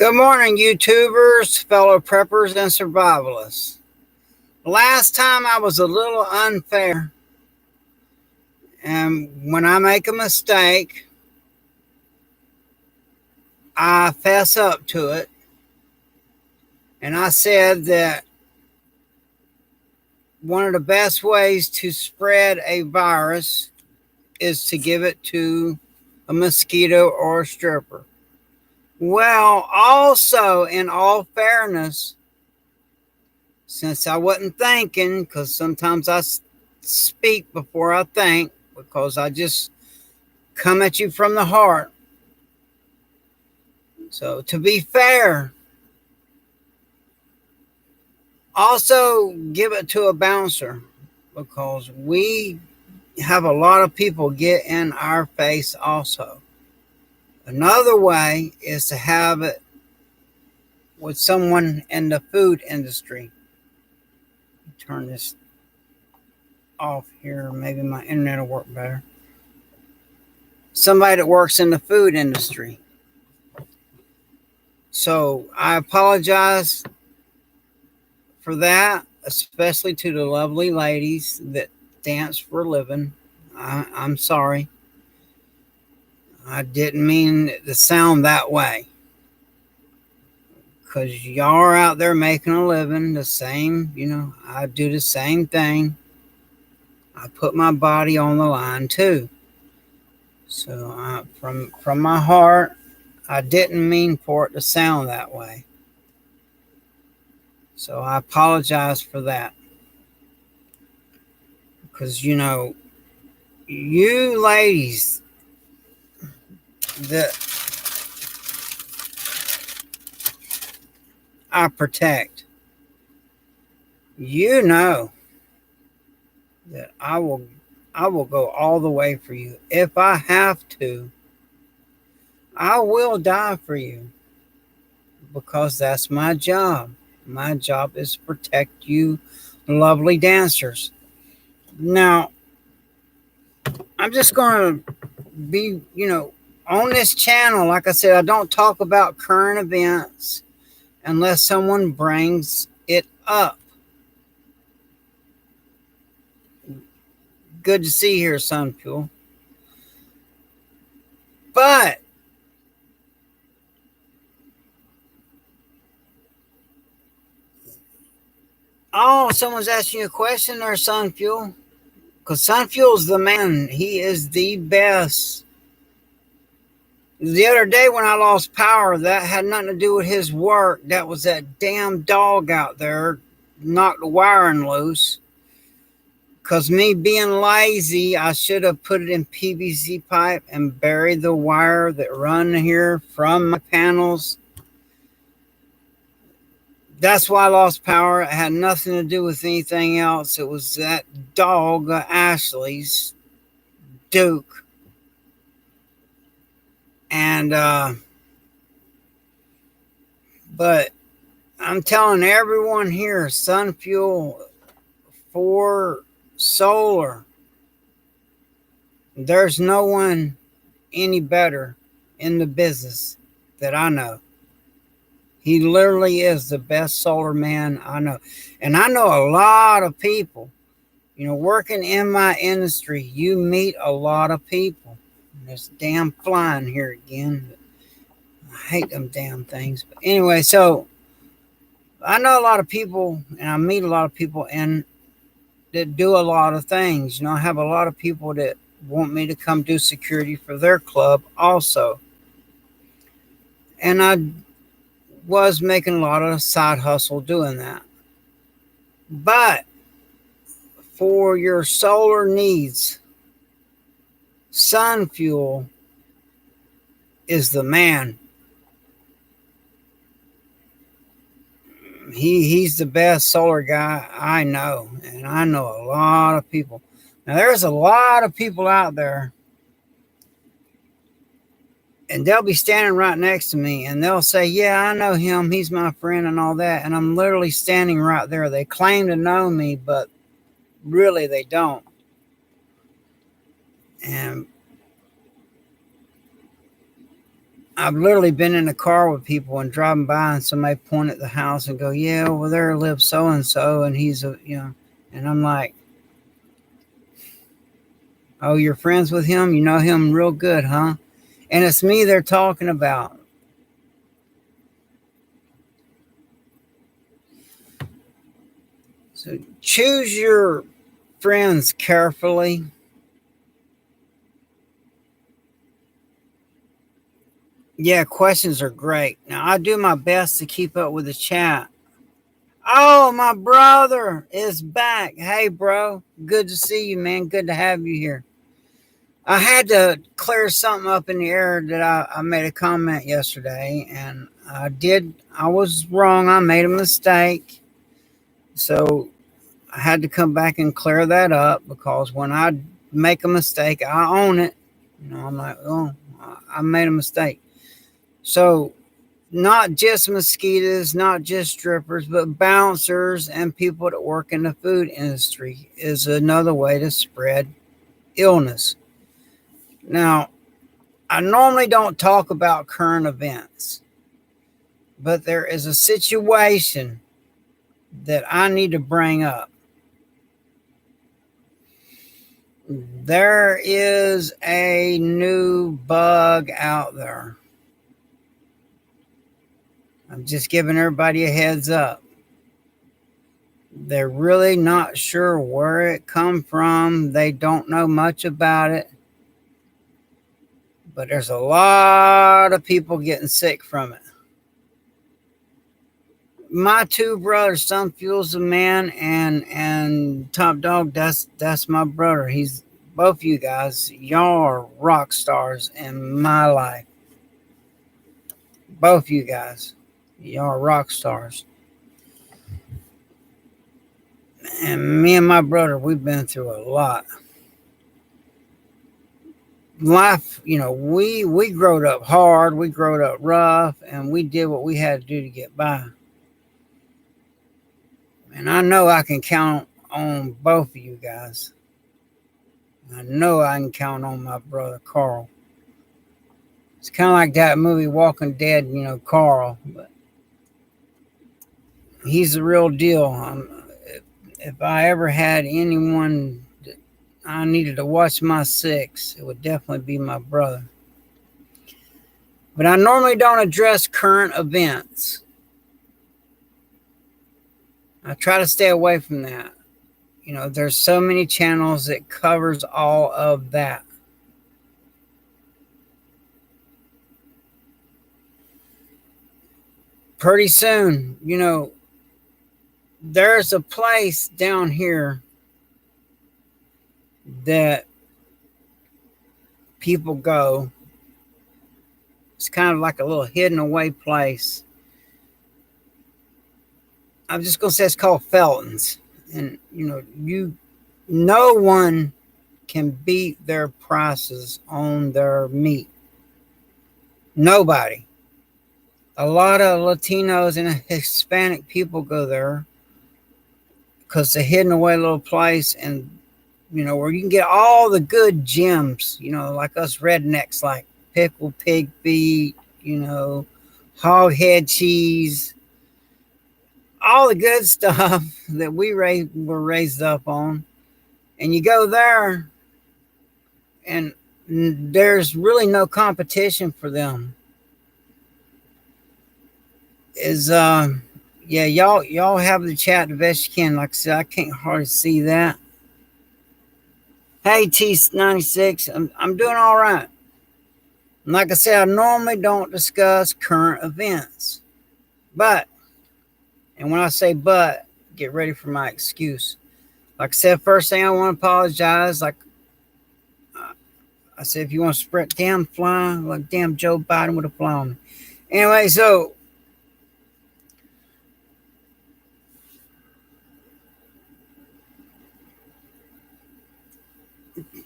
Good morning, YouTubers, fellow preppers, and survivalists. Last time I was a little unfair, and when I make a mistake, I fess up to it. And I said that one of the best ways to spread a virus is to give it to a mosquito or a stripper. Well, also, in all fairness, since I wasn't thinking, because sometimes I speak before I think, because I just come at you from the heart. So, to be fair, also give it to a bouncer, because we have a lot of people get in our face also. Another way is to have it with someone in the food industry. Turn this off here. Maybe my internet will work better. Somebody that works in the food industry. So I apologize for that, especially to the lovely ladies that dance for a living. I'm sorry. I didn't mean it to sound that way. Because y'all are out there making a living the same, I do the same thing. I put my body on the line too. So from my heart, I didn't mean for it to sound that way. So I apologize for that. Because, you ladies that I protect, that I will go all the way for you. If I have to, I will die for you, because that's my job. My job is to protect you lovely dancers. Now, I'm just going to be, on this channel. Like I said, I don't talk about current events unless someone brings it up. Good to see you here, Sunfuel. But someone's asking you a question there, Sunfuel. Because Sunfuel's the man. He is the best. The other day when I lost power, that had nothing to do with his work. That was that damn dog out there knocked the wiring loose. Because me being lazy, I should have put it in PVC pipe and buried the wire that run here from my panels. That's why I lost power. It had nothing to do with anything else. It was that dog, Ashley's, Duke. And, but I'm telling everyone here, Sunfuel for solar, there's no one any better in the business that I know. He literally is the best solar man I know. And I know a lot of people, working in my industry, you meet a lot of people. There's damn flying here again. I hate them damn things. But anyway, so I know a lot of people, and I meet a lot of people, and that do a lot of things. I have a lot of people that want me to come do security for their club also. And I was making a lot of side hustle doing that. But for your solar needs, Sunfuel is the man. He's the best solar guy I know, and I know a lot of people. Now, there's a lot of people out there, and they'll be standing right next to me, and they'll say, yeah, I know him, he's my friend and all that, and I'm literally standing right there. They claim to know me, but really they don't. And I've literally been in a car with people and driving by, and somebody point at the house and go, "Yeah, over there lives so and so, and he's a and I'm like, "Oh, you're friends with him? You know him real good, huh?" And it's me they're talking about. So choose your friends carefully. Yeah, questions are great. Now, I do my best to keep up with the chat. Oh, my brother is back. Hey, bro. Good to see you, man. Good to have you here. I had to clear something up in the air that I made a comment yesterday, and I was wrong. I made a mistake. So I had to come back and clear that up because when I make a mistake, I own it. I'm like, oh, I made a mistake. So not just mosquitoes, not just strippers, but bouncers and people that work in the food industry is another way to spread illness. Now, I normally don't talk about current events, but there is a situation that I need to bring up. There is a new bug out there. I'm just giving everybody a heads up. They're really not sure where it come from. They don't know much about it. But there's a lot of people getting sick from it. My two brothers, Sun Fuels the man and Top Dog, that's my brother. He's both you guys. Y'all are rock stars in my life. Both you guys. Y'all are rock stars. And me and my brother, we've been through a lot. Life, we growed up hard, we growed up rough, and we did what we had to do to get by. And I know I can count on both of you guys. I know I can count on my brother Carl. It's kind of like that movie Walking Dead, Carl, but he's the real deal. If I ever had anyone that I needed to watch my six, it would definitely be my brother. But I normally don't address current events. I try to stay away from that. There's so many channels that covers all of that. Pretty soon, there's a place down here that people go. It's kind of like a little hidden away place. I'm just gonna say it's called Felton's, and no one can beat their prices on their meat. Nobody. A lot of Latinos and Hispanic people go there because it's a hidden away little place, and where you can get all the good gems, like us rednecks, like pickled pig feet, hog head cheese, all the good stuff that we were raised up on. And you go there, and there's really no competition for them. Yeah, y'all have the chat the best you can. Like I said, I can't hardly see that. Hey T96, I'm doing all right. And like I said, I normally don't discuss current events. But, and when I say but, get ready for my excuse. Like I said, first thing I want to apologize. Like I said, if you want to spread damn fly, like damn Joe Biden would have flown me. Anyway, so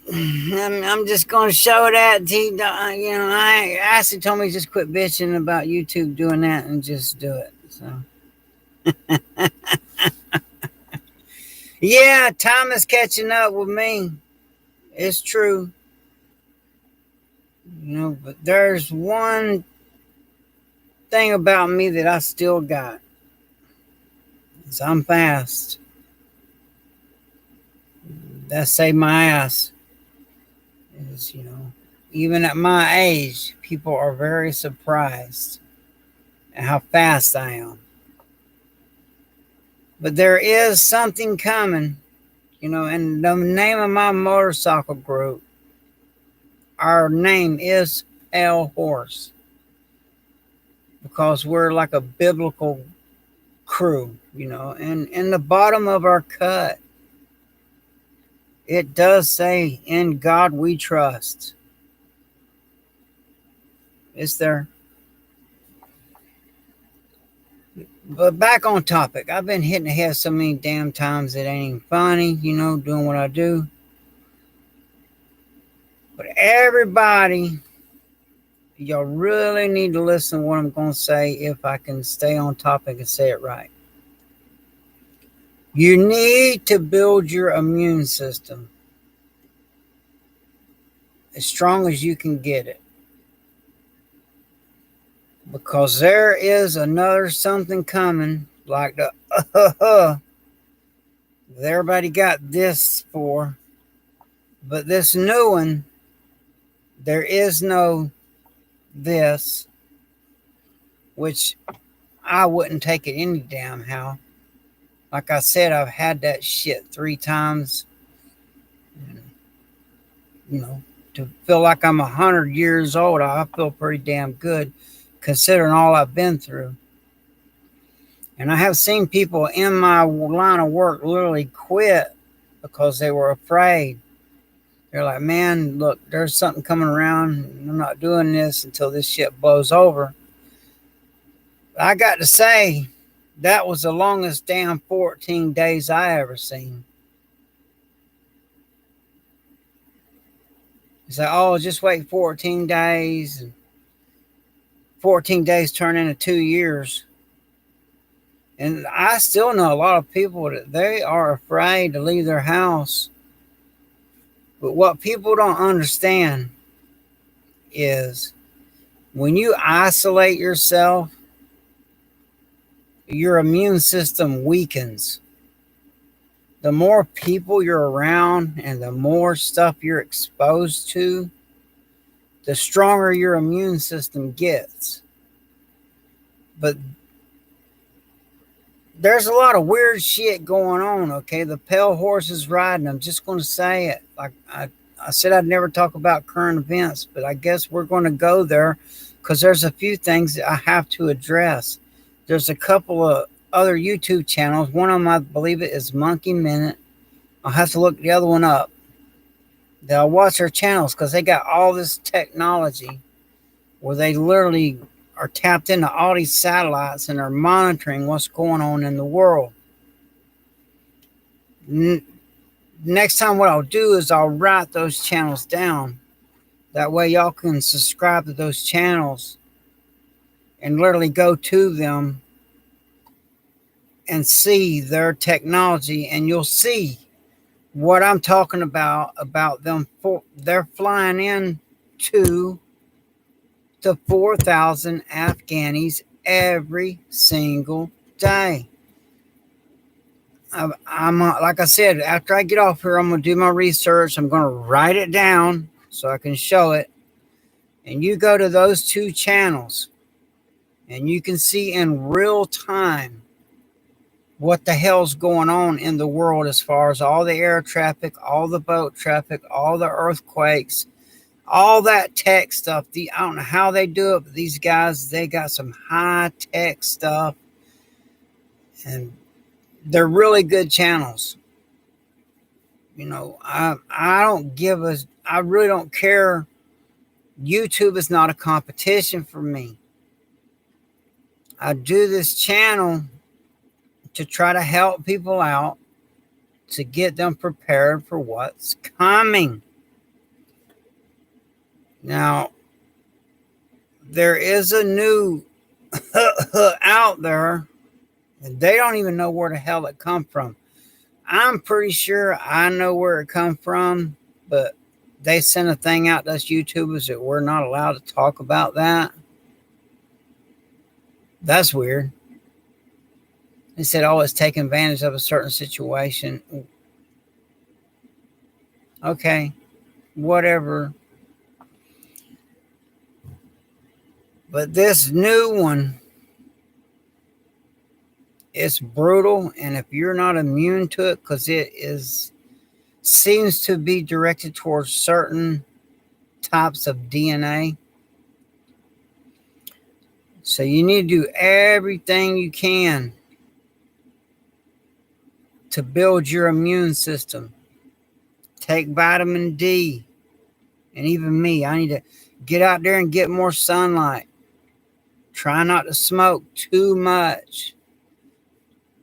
I'm just going to show that T. I Ashley told me just quit bitching about YouTube doing that and just do it. So, yeah, time is catching up with me. It's true. But there's one thing about me that I still got is I'm fast. That saved my ass. Is, even at my age, people are very surprised at how fast I am. But there is something coming, and the name of my motorcycle group, our name is Pale Horse, because we're like a biblical crew, and in the bottom of our cut, it does say, "In God we trust." It's there. But back on topic, I've been hitting the head so many damn times it ain't even funny, doing what I do. But everybody, y'all really need to listen to what I'm going to say if I can stay on topic and say it right. You need to build your immune system as strong as you can get it. Because there is another something coming, like the that everybody got this for. But this new one, there is no this, which I wouldn't take it any damn how. Like I said, I've had that shit 3 times. To feel like I'm 100 years old, I feel pretty damn good considering all I've been through. And I have seen people in my line of work literally quit because they were afraid. They're like, man, look, there's something coming around. I'm not doing this until this shit blows over. I got to say, that was the longest damn 14 days I ever seen. It's like, oh, just wait 14 days. And 14 days turn into 2 years. And I still know a lot of people that they are afraid to leave their house. But what people don't understand is when you isolate yourself, your immune system weakens. The more people you're around and the more stuff you're exposed to, the stronger your immune system gets. But there's a lot of weird shit going on, okay? The pale horse is riding. I'm just going to say it. Like I said, I'd never talk about current events, but I guess we're going to go there because there's a few things that I have to address. There's a couple of other YouTube channels. One of them, I believe it is Monkey Minute. I'll have to look the other one up. They'll watch their channels because they got all this technology where they literally are tapped into all these satellites and are monitoring what's going on in the world. Next time what I'll do is I'll write those channels down. That way y'all can subscribe to those channels and literally go to them and see their technology, and you'll see what I'm talking about them. They're flying in to 4,000 Afghanis every single day. I'm like I said, after I get off here, I'm going to do my research. I'm going to write it down so I can show it. And you go to those 2 channels and you can see in real time what the hell's going on in the world as far as all the air traffic, all the boat traffic, all the earthquakes, all that tech stuff. I don't know how they do it, but these guys, they got some high tech stuff, and they're really good channels. I don't give a, I really don't care. YouTube is not a competition for me. I do this channel to try to help people out, to get them prepared for what's coming. Now, there is a new out there, and they don't even know where the hell it come from. I'm pretty sure I know where it come from, but they sent a thing out to us YouTubers that we're not allowed to talk about that. That's weird. They said, oh, it's taking advantage of a certain situation. Okay, whatever. But this new one is brutal. And if you're not immune to it, because it is seems to be directed towards certain types of DNA. So you need to do everything you can to build your immune system. Take vitamin D. And even me, I need to get out there and get more sunlight. Try not to smoke too much.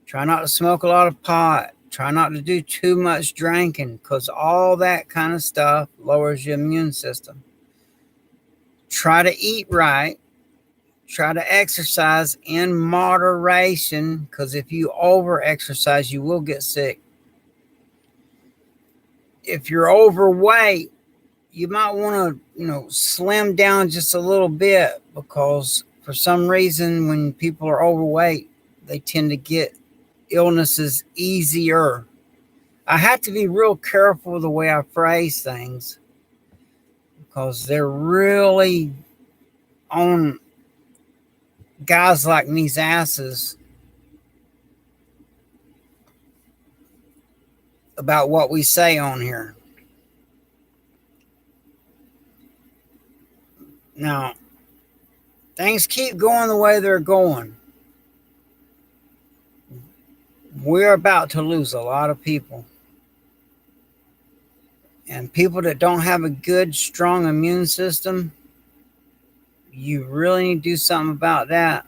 Try not to smoke a lot of pot. Try not to do too much drinking, because all that kind of stuff lowers your immune system. Try to eat right. Try to exercise in moderation, because if you over exercise, you will get sick. If you're overweight, you might want to, slim down just a little bit, because for some reason, when people are overweight, they tend to get illnesses easier. I have to be real careful the way I phrase things, because they're really on guys like me's asses about what we say on here. Now, things keep going the way they're going. We're about to lose a lot of people. And people that don't have a good, strong immune system, you really need to do something about that.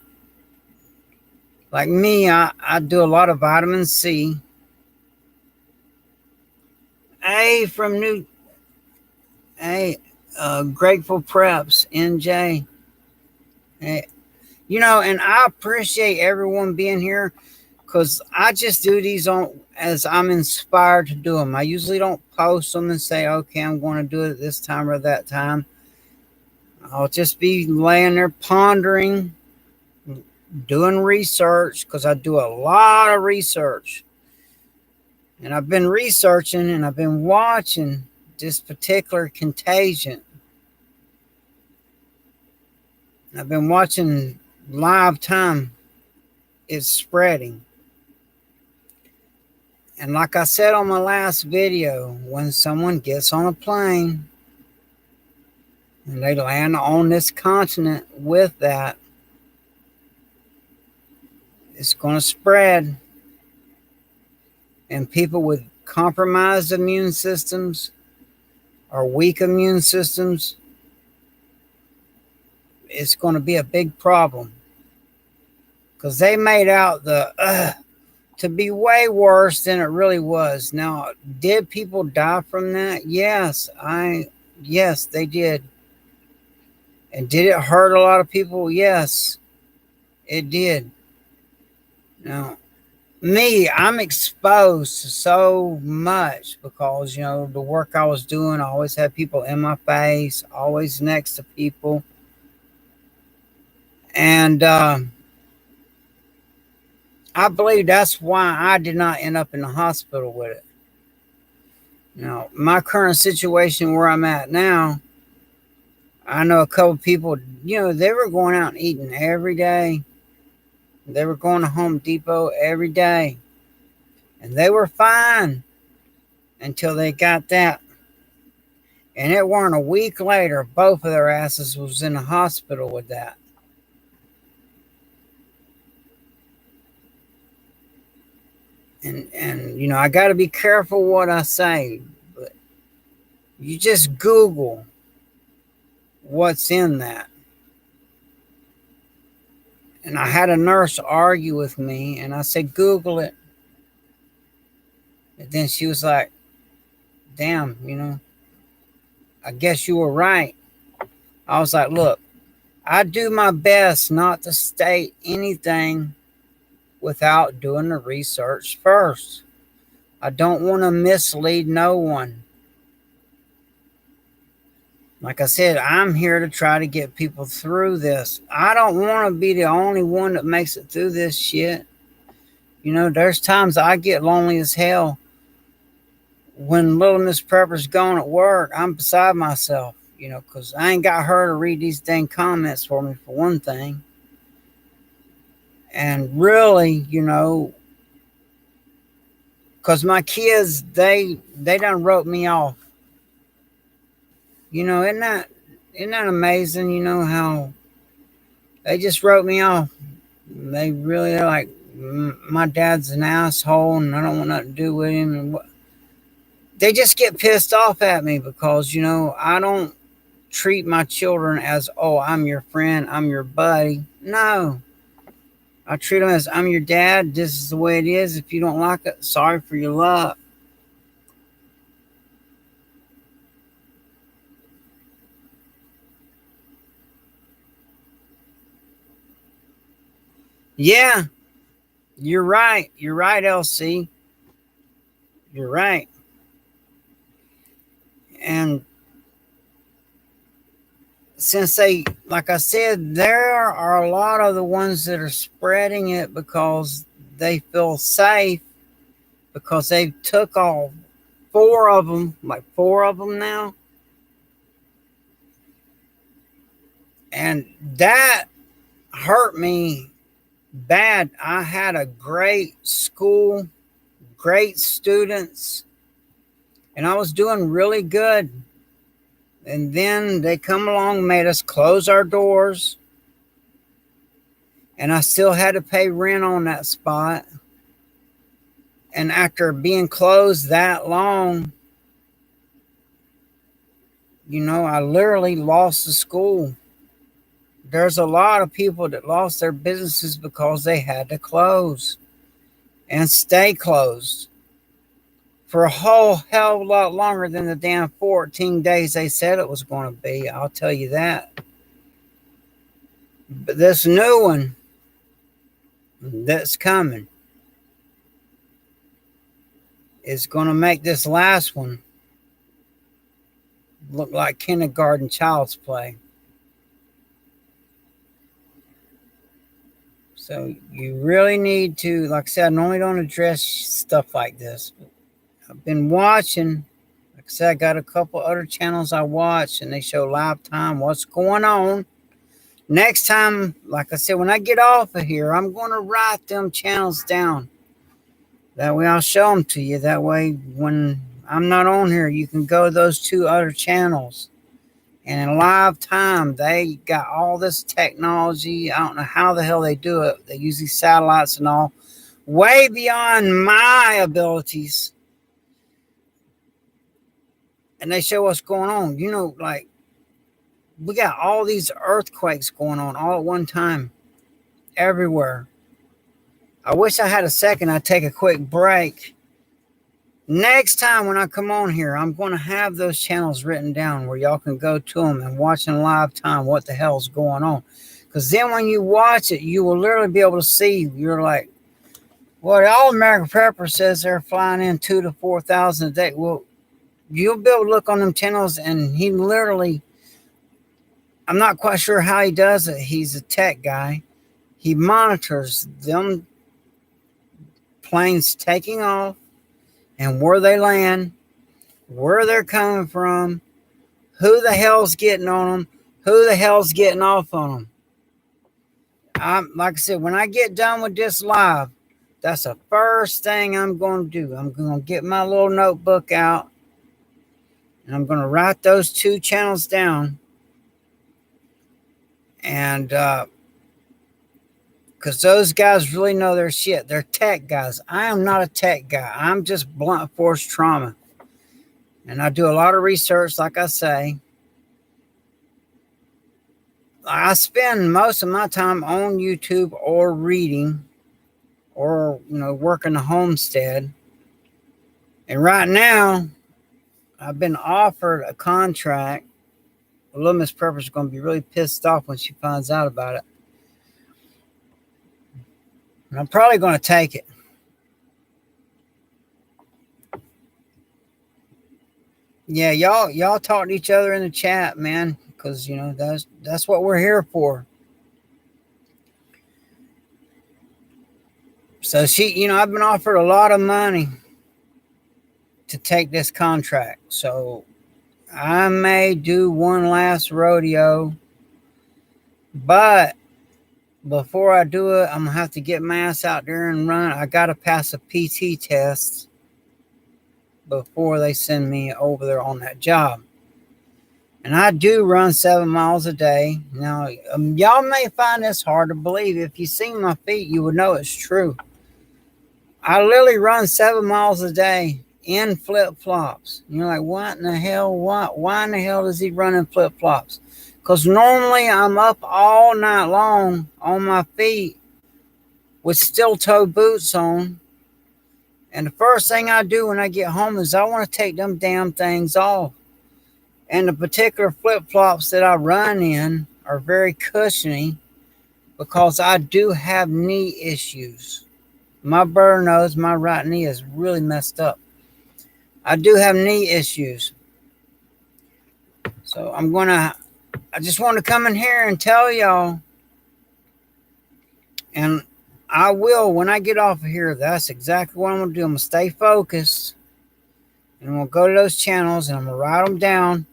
Like me, I do a lot of vitamin C. A from New A Grateful Preps, NJ. Hey, and I appreciate everyone being here, because I just do these on as I'm inspired to do them. I usually don't post them and say, okay, I'm going to do it this time or that time. I'll just be laying there pondering, doing research, because I do a lot of research. And I've been researching and I've been watching this particular Contagion. I've been watching live time. It's spreading. And like I said on my last video, when someone gets on a plane and they land on this continent with that, it's going to spread. And people with compromised immune systems or weak immune systems, it's going to be a big problem, because they made out to be way worse than it really was. Now, did people die from that? Yes, they did. And did it hurt a lot of people? Yes, it did. Now, me, I'm exposed to so much, because, the work I was doing, I always had people in my face, always next to people. And I believe that's why I did not end up in the hospital with it. Now, my current situation where I'm at now, I know a couple people, they were going out and eating every day. They were going to Home Depot every day. And they were fine until they got that. And it weren't a week later, both of their asses was in the hospital with that. And I got to be careful what I say. But you just Google what's in that. And I had a nurse argue with me, and I said, Google it. And then she was like, damn, I guess you were right. I was like, look, I do my best not to state anything without doing the research first. I don't want to mislead no one. Like I said, I'm here to try to get people through this. I don't want to be the only one that makes it through this shit. You know, there's times I get lonely as hell. When Little Miss Prepper's gone at work, I'm beside myself, you know, because I ain't got her to read these dang comments for me, for one thing. And really, you know, because my kids, they done wrote me off. You know, isn't that amazing? You know how they just wrote me off. They really are like, my dad's an asshole, and I don't want nothing to do with him. And they just get pissed off at me because, you know, I don't treat my children as, oh, I'm your friend, I'm your buddy. No, I treat them as, I'm your dad. This is the way it is. If you don't like it, sorry for your luck. Yeah, you're right. You're right, LC. You're right. And since they, like I said, there are a lot of the ones that are spreading it because they feel safe, because they took all four of them, like four of them now. And that hurt me bad. I had a great school, great students, and I was doing really good. And then they come along, made us close our doors, and I still had to pay rent on that spot. And after being closed that long, you know, I literally lost the school. There's a lot of people that lost their businesses because they had to close and stay closed for a whole hell of a lot longer than the damn 14 days they said it was going to be. I'll tell you that. But this new one that's coming is going to make this last one look like kindergarten child's play. So you really need to, like I said, I normally don't address stuff like this. I've been watching, like I said, I got a couple other channels I watch and they show live time what's going on. Next time, like I said, when I get off of here, I'm going to write them channels down. That way I'll show them to you. That way when I'm not on here, you can go to those two other channels. And in live time, they got all this technology. I don't know how the hell they do it. They use these satellites and all, way beyond my abilities. And they show what's going on. You know, like, we got all these earthquakes going on all at one time, everywhere. I wish I had a second. I'd take a quick break. Next time when I come on here, I'm going to have those channels written down where y'all can go to them and watch in live time what the hell's going on. Because then when you watch it, you will literally be able to see. You're like, well, the All American Prepper says they're flying in 2,000 to 4,000 a day. Well, you'll be able to look on them channels, and he literally, I'm not quite sure how he does it. He's a tech guy. He monitors them planes taking off and where they land, where they're coming from, who the hell's getting on them, who the hell's getting off on them. Like I said, when I get done with this live, that's the first thing I'm going to do. I'm going to get my little notebook out, and I'm going to write those two channels down. And because those guys really know their shit. They're tech guys. I am not a tech guy. I'm just blunt force trauma. And I do a lot of research, like I say. I spend most of my time on YouTube or reading or, you know, working the homestead. And right now, I've been offered a contract. Little Miss Purpose is going to be really pissed off when she finds out about it. And I'm probably going to take it. Yeah, y'all talk to each other in the chat, man, because you know that's what we're here for. So I've been offered a lot of money to take this contract. So I may do one last rodeo, but before I do it, I'm gonna have to get my ass out there and run. I gotta pass a PT test before they send me over there on that job. And I do run 7 miles a day. Now, y'all may find this hard to believe. If you see my feet, you would know it's true. I literally run 7 miles a day in flip flops. You're like, what in the hell? What? Why in the hell does he run in flip flops? Because normally I'm up all night long on my feet with steel toe boots on. And the first thing I do when I get home is I want to take them damn things off. And the particular flip flops that I run in are very cushiony because I do have knee issues. My brother knows my right knee is really messed up. I do have knee issues. So I just want to come in here and tell y'all, and I will, when I get off of here, that's exactly what I'm going to do. I'm going to stay focused, and I'm going to go to those channels, and I'm going to write them down.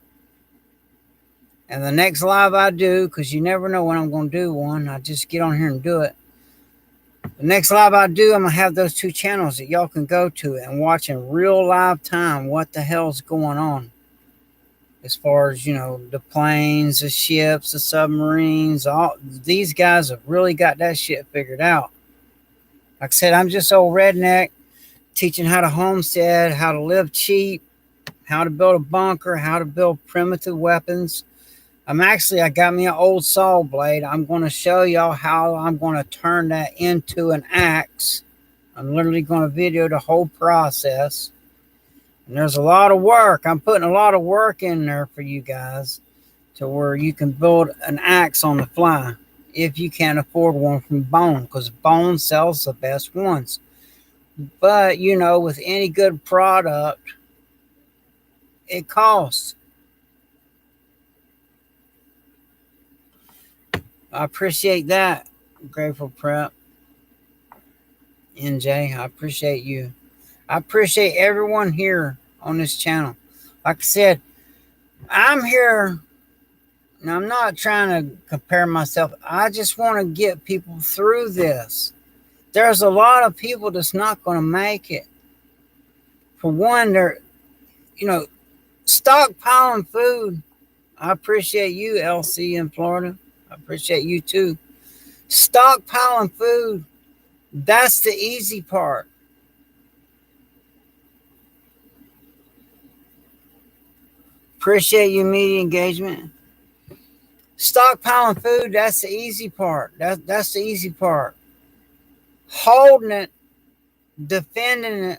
And the next live I do, because you never know when I'm going to do one, I just get on here and do it. The next live I do, I'm going to have those two channels that y'all can go to and watch in real live time what the hell's going on. As far as, the planes, the ships, the submarines, all these guys have really got that shit figured out. Like I said, I'm just old redneck teaching how to homestead, how to live cheap, how to build a bunker, how to build primitive weapons. I got me an old saw blade. I'm going to show y'all how I'm going to turn that into an axe. I'm literally going to video the whole process. And there's a lot of work. I'm putting a lot of work in there for you guys to where you can build an axe on the fly if you can't afford one from bone, because bone sells the best ones. But, with any good product, it costs. I appreciate that, Grateful Prep. NJ, I appreciate you. I appreciate everyone here on this channel. Like I said, I'm here. Now, I'm not trying to compare myself. I just want to get people through this. There's a lot of people that's not going to make it. For one, they're, stockpiling food. I appreciate you, LC in Florida. I appreciate you too. Stockpiling food, that's the easy part. Appreciate your media engagement. Stockpiling food, that's the easy part. That's the easy part. Holding it, defending it,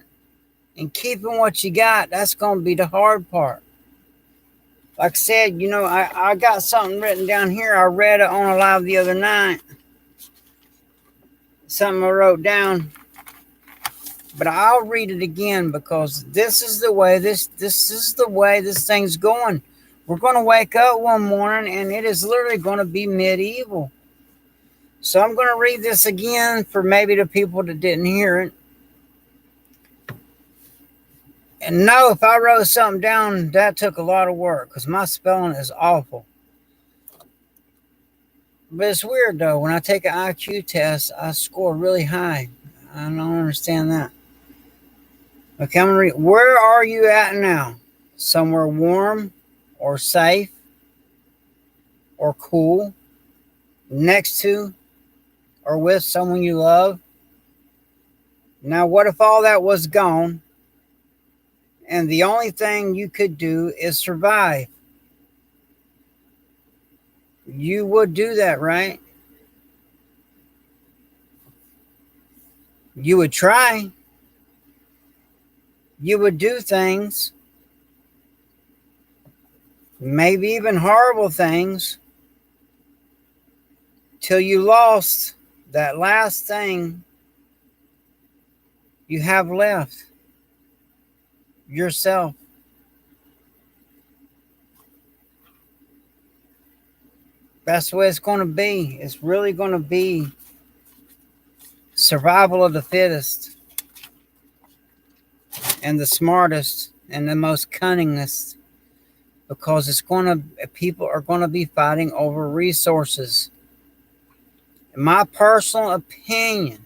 and keeping what you got, that's going to be the hard part. Like I said, I got something written down here. I read it on a live the other night. Something I wrote down. But I'll read it again because this is the way this thing's going. We're going to wake up one morning and it is literally going to be medieval. So I'm going to read this again for maybe the people that didn't hear it. And no, if I wrote something down, that took a lot of work because my spelling is awful. But it's weird though. When I take an IQ test, I score really high. I don't understand that. Okay, I'm going to read. Where are you at now? Somewhere warm or safe or cool, next to or with someone you love? Now, what if all that was gone and the only thing you could do is survive? You would do that, right? You would try. You would do things, maybe even horrible things, till you lost that last thing you have left, yourself. That's the way it's going to be. It's really going to be survival of the fittest and the smartest and the most cunningest, because it's going to, people are going to be fighting over resources. In my personal opinion,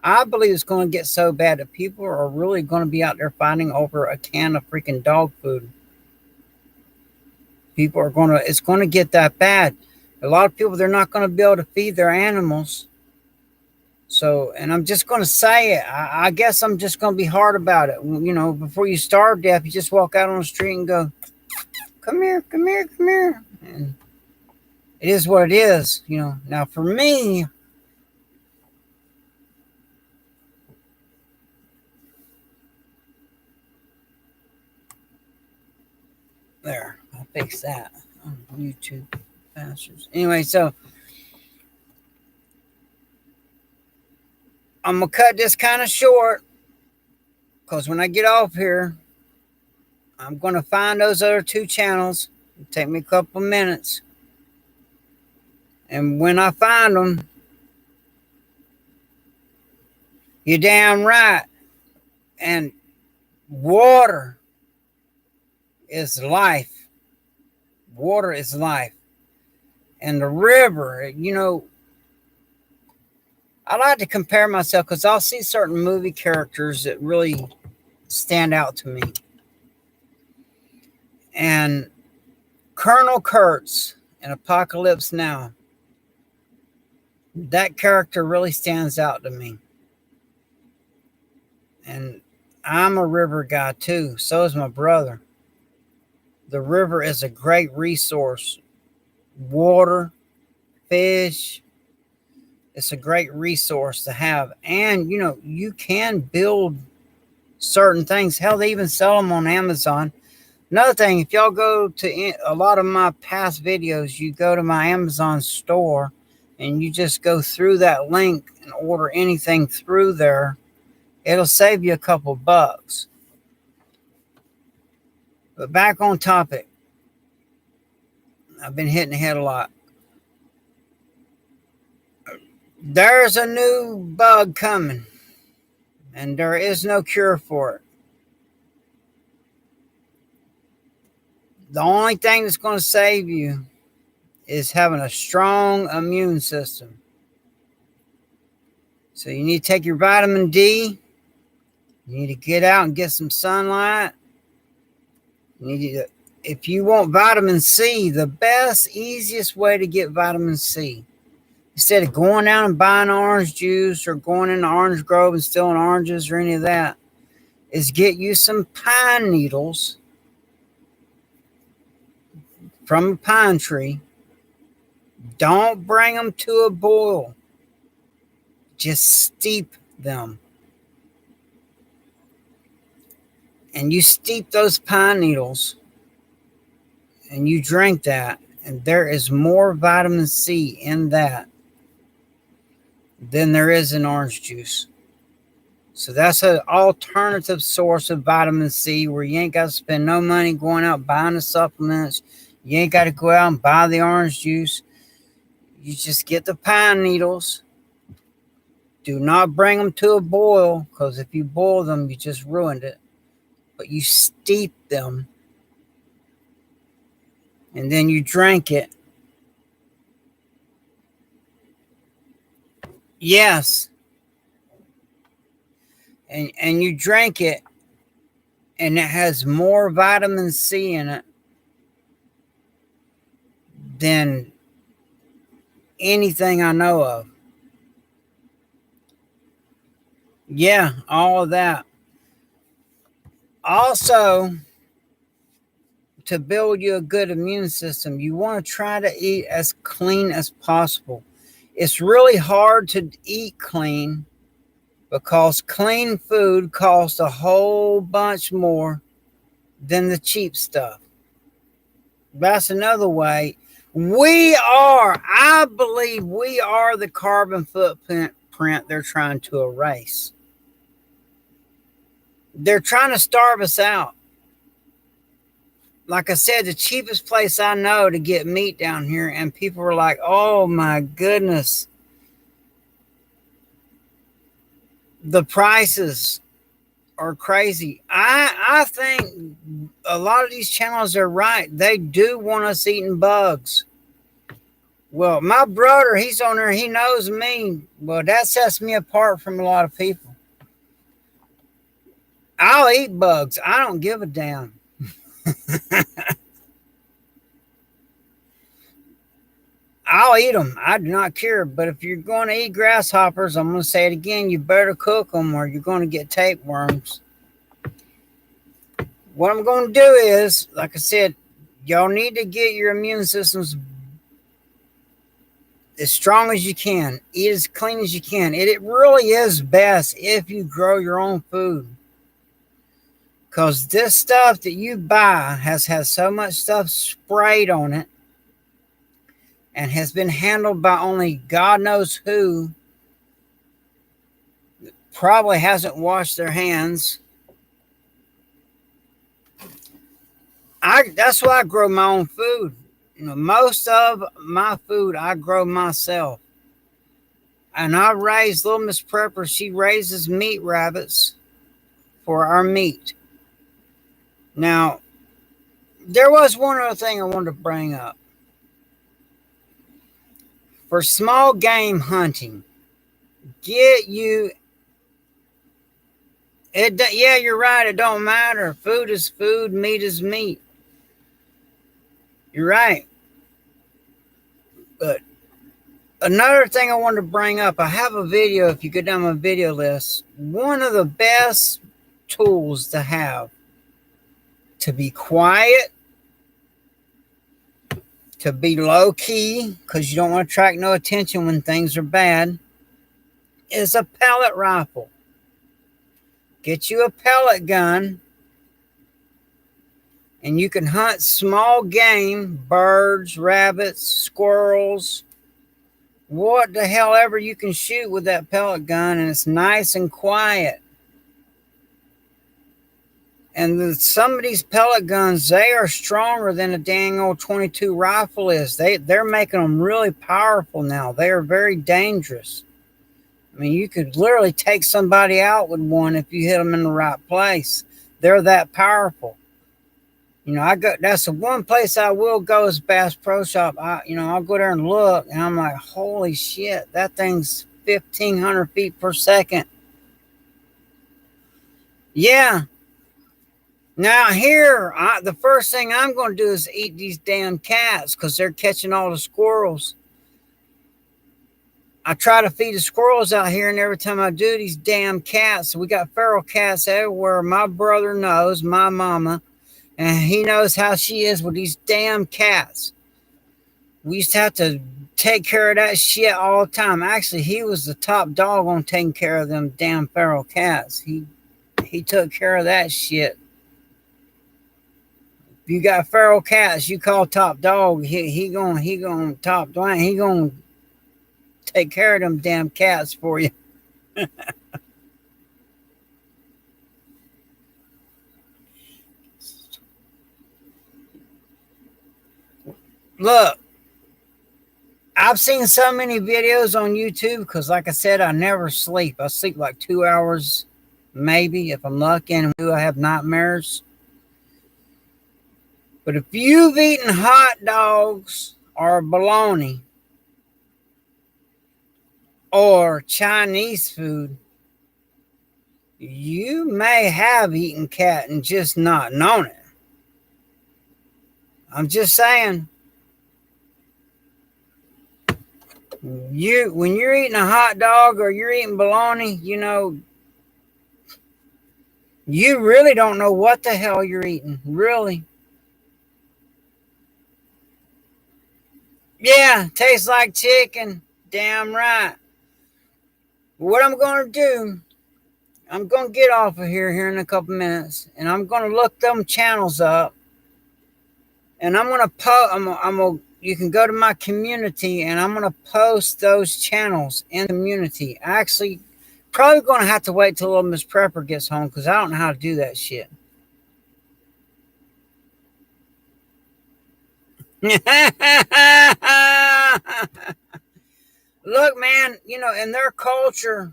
I believe it's going to get so bad that people are really going to be out there fighting over a can of freaking dog food. People are going to, it's going to get that bad. A lot of people, they're not going to be able to feed their animals. So, and I'm just going to say it. I guess I'm just going to be hard about it. You know, before you starve to death, you just walk out on the street and go, come here, come here, come here. And it is what it is, you know. Now, for me, there, I'll fix that on YouTube. Bastards. Anyway, so I'm going to cut this kind of short, because when I get off here, I'm going to find those other two channels. It'll take me a couple of minutes. And when I find them, you're damn right. And water is life. Water is life. And the river, you know, I like to compare myself, because I'll see certain movie characters that really stand out to me. And Colonel Kurtz in Apocalypse Now, that character really stands out to me. And I'm a river guy too. So is my brother. The river is a great resource. Water, fish, it's a great resource to have. And, you know, you can build certain things. Hell, they even sell them on Amazon. Another thing, if y'all go to a lot of my past videos, you go to my Amazon store and you just go through that link and order anything through there, it'll save you a couple bucks. But back on topic, I've been hitting the head a lot. There's a new bug coming, and there is no cure for it. The only thing that's going to save you is having a strong immune system. So you need to take your vitamin D. You need to get out and get some sunlight. You need to, if you want vitamin C, the best, easiest way to get vitamin C, instead of going out and buying orange juice or going into Orange Grove and stealing oranges or any of that, is get you some pine needles from a pine tree. Don't bring them to a boil. Just steep them. And you steep those pine needles and you drink that, and there is more vitamin C in that than there is in orange juice. So that's an alternative source of vitamin C, where you ain't got to spend no money going out buying the supplements. You ain't got to go out and buy the orange juice. You just get the pine needles. Do not bring them to a boil, because if you boil them, you just ruined it. But you steep them, and then you drink it. Yes. And you drink it, and it has more vitamin C in it than anything I know of. Yeah, all of that. Also, to build you a good immune system, you want to try to eat as clean as possible. It's really hard to eat clean, because clean food costs a whole bunch more than the cheap stuff. That's another way. I believe we are the carbon footprint they're trying to erase. They're trying to starve us out. like I said, the cheapest place I know to get meat down here, and people were like, "Oh my goodness, the prices are crazy." I think a lot of these channels are right. They do want us eating bugs. Well, my brother, he's on there. He knows me. Well, that sets me apart from a lot of people. I'll eat bugs. I don't give a damn. I'll eat them. I do not care. But if you're going to eat grasshoppers, I'm going to say it again. You better cook them, or you're going to get tapeworms. What I'm going to do is, like I said, y'all need to get your immune systems as strong as you can. Eat as clean as you can. It really is best if you grow your own food. Because this stuff that you buy has had so much stuff sprayed on it and has been handled by only God knows who. Probably hasn't washed their hands. That's why I grow my own food. You know, most of my food I grow myself. And I raise little Miss Prepper. She raises meat rabbits for our meat. Now, there was one other thing I wanted to bring up. For small game hunting, get you... Yeah, you're right. It don't matter. Food is food. Meat is meat. You're right. But another thing I wanted to bring up, I have a video. If you go down my video list, one of the best tools to have to be quiet, to be low key, because you don't want to attract no attention when things are bad, is a pellet rifle. Get you a pellet gun, and you can hunt small game, birds, rabbits, squirrels, what the hell ever you can shoot with that pellet gun, and it's nice and quiet. And some of these pellet guns, they are stronger than a dang old 22 rifle is. They're making them really powerful now. They are very dangerous. I mean, you could literally take somebody out with one if you hit them in the right place. They're that powerful. You know, that's the one place I will go is Bass Pro Shop. I'll go there and look, and I'm like, holy shit, that thing's 1,500 feet per second. Yeah. Now here, the first thing I'm going to do is eat these damn cats because they're catching all the squirrels. I try to feed the squirrels out here, and every time I do, these damn cats, we got feral cats everywhere. My brother knows, my mama, and he knows how she is with these damn cats. We used to have to take care of that shit all the time. Actually, he was the top dog on taking care of them damn feral cats. He took care of that shit. If you got feral cats, you call top dog. He gonna top Dwayne. He gonna take care of them damn cats for you. Look, I've seen so many videos on YouTube because, like I said, I never sleep. I sleep like 2 hours, maybe, if I'm lucky, and I have nightmares. But if you've eaten hot dogs or bologna or Chinese food, you may have eaten cat and just not known it. I'm just saying. When you're eating a hot dog or you're eating bologna, you really don't know what the hell you're eating. Really. Yeah, tastes like chicken. Damn right. What I'm going to do, I'm going to get off of here in a couple minutes, and I'm going to look them channels up, and I'm going to you can go to my community, and I'm going to post those channels in the community. Actually, probably going to have to wait till little Miss Prepper gets home because I don't know how to do that shit. Look, man, in their culture,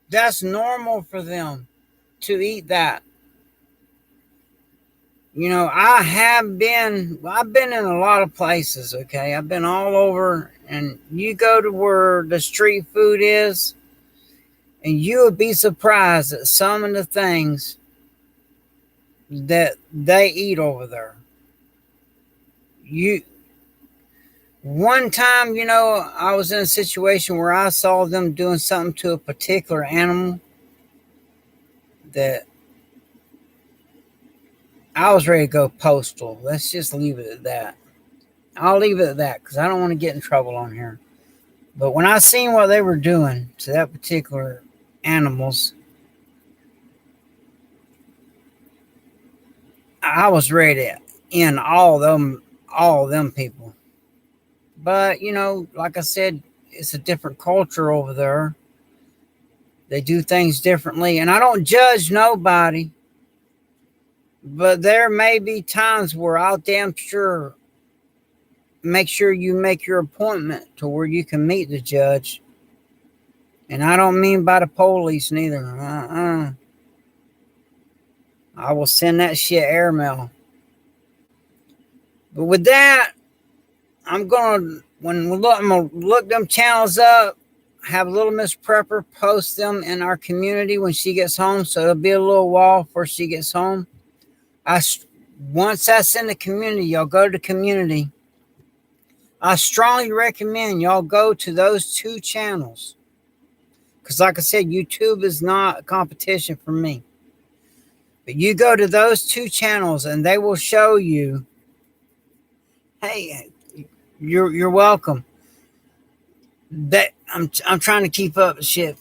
that's normal for them to eat that. I've been in a lot of places, okay? I've been all over, and you go to where the street food is, and you would be surprised at some of the things that they eat over there. You One time, I was in a situation where I saw them doing something to a particular animal that I was ready to go postal. Let's just leave it at that. I'll leave it at that because I don't want to get in trouble on here. But when I seen what they were doing to that particular animals, I was ready to end all them people. But like I said, it's a different culture over there. They do things differently, and I don't judge nobody. But there may be times where I'll damn sure make sure you make your appointment to where you can meet the judge. And I don't mean by the police neither. I will send that shit airmail. But with that, I'm gonna look them channels up. Have Little Miss Prepper post them in our community when she gets home. So it'll be a little while before she gets home. Once that's in the community, y'all go to the community. I strongly recommend y'all go to those two channels. Because like I said, YouTube is not a competition for me. But you go to those two channels and they will show you, hey, you're welcome. That I'm trying to keep up with shit.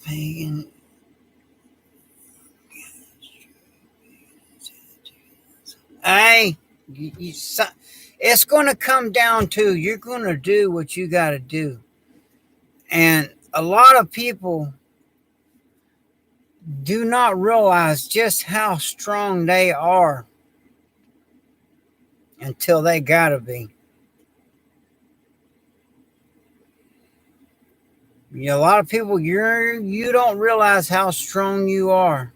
Hey, it's going to come down to you're going to do what you got to do. And a lot of people do not realize just how strong they are until they got to be. A lot of people, you don't realize how strong you are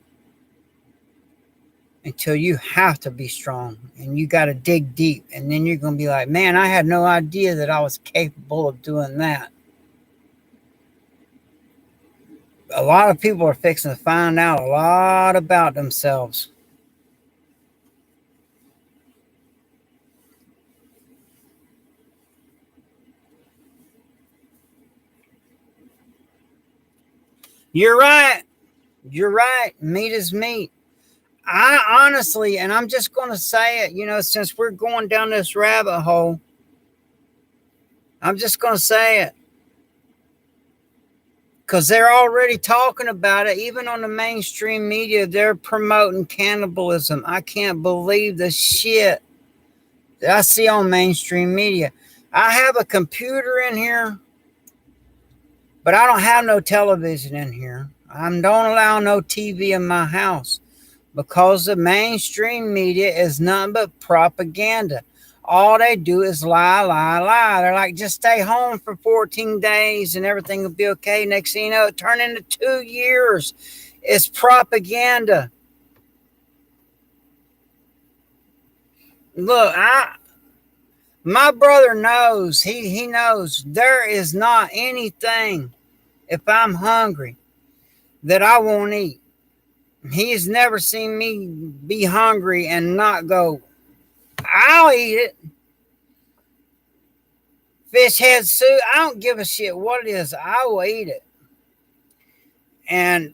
until you have to be strong, and you got to dig deep, and then you're going to be like, man, I had no idea that I was capable of doing that. A lot of people are fixing to find out a lot about themselves. You're right. You're right. Meat is meat. I honestly, and I'm just going to say it, since we're going down this rabbit hole, I'm just going to say it. Because they're already talking about it. Even on the mainstream media, they're promoting cannibalism. I can't believe the shit that I see on mainstream media. I have a computer in here, but I don't have no television in here. I don't allow no TV in my house because the mainstream media is nothing but propaganda. All they do is lie, lie, lie. They're like, just stay home for 14 days and everything will be okay. Next thing you know, it turned into 2 years. It's propaganda. Look, my brother knows. He knows there is not anything, if I'm hungry, that I won't eat. He has never seen me be hungry and not go, I'll eat it. Fish head soup, I don't give a shit what it is. I will eat it. And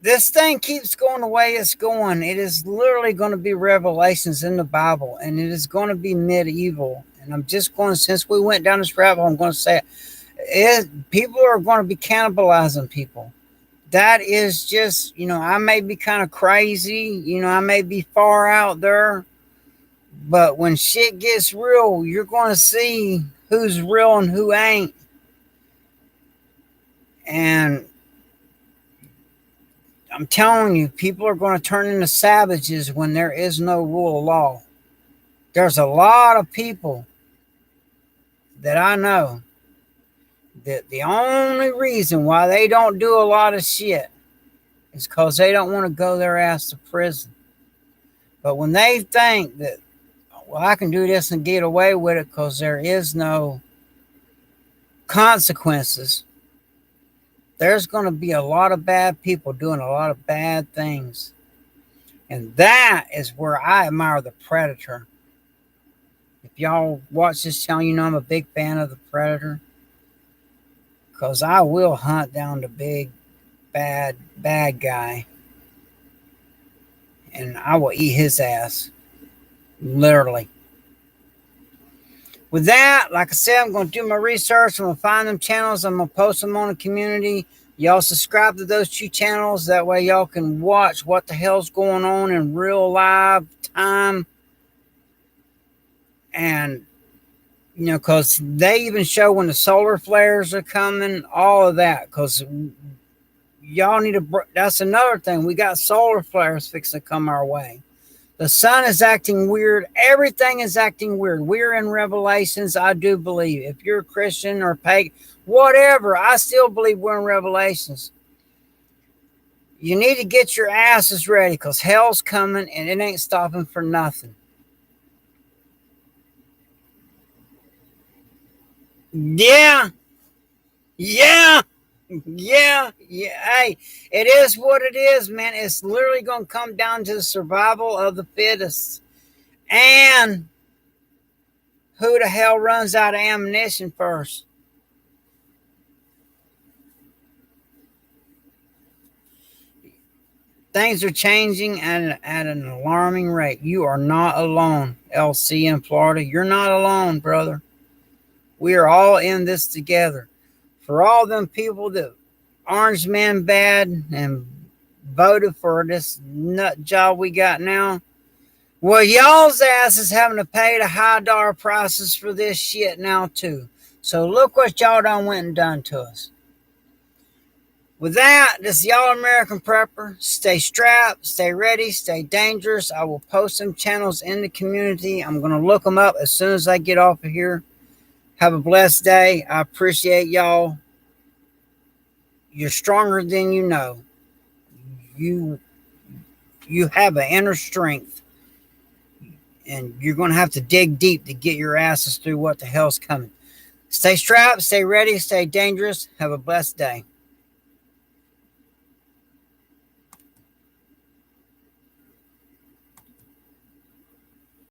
this thing keeps going the way it's going. It is literally going to be revelations in the Bible, and it is going to be medieval. And I'm just going, since we went down this rabbit hole, I'm going to say people are going to be cannibalizing people. That is just, I may be kind of crazy, I may be far out there, but when shit gets real, you're going to see who's real and who ain't. And I'm telling you, people are going to turn into savages when there is no rule of law. There's a lot of people that I know that the only reason why they don't do a lot of shit is because they don't want to go their ass to prison. But when they think that, well, I can do this and get away with it because there is no consequences, there's going to be a lot of bad people doing a lot of bad things. And that is where I admire the Predator. If y'all watch this channel, you know I'm a big fan of the Predator. Because I will hunt down the big, bad guy. And I will eat his ass. Literally. With that, like I said, I'm going to do my research. I'm going to find them channels. I'm going to post them on the community. Y'all subscribe to those 2 channels. That way y'all can watch what the hell's going on in real live time. And, you know, because they even show when the solar flares are coming, all of that. Because y'all need to, that's another thing. We got solar flares fixing to come our way. The sun is acting weird. Everything is acting weird. We're in Revelations, I do believe. If you're a Christian or pagan, whatever, I still believe we're in Revelations. You need to get your asses ready because hell's coming and it ain't stopping for nothing. Yeah. Hey, it is what it is, man. It's literally going to come down to the survival of the fittest. And who the hell runs out of ammunition first? Things are changing at an alarming rate. You are not alone, LC in Florida. You're not alone, brother. We are all in this together. For all them people that orange man bad and voted for this nut job we got now, well, y'all's ass is having to pay the high dollar prices for this shit now too. So look what y'all done went and done to us. With that, this is y'all American Prepper. Stay strapped, stay ready, stay dangerous. I will post some channels in the community. I'm going to look them up as soon as I get off of here. Have a blessed day. I appreciate y'all. You're stronger than you know. You have an inner strength. And you're going to have to dig deep to get your asses through what the hell's coming. Stay strapped, stay ready, stay dangerous. Have a blessed day.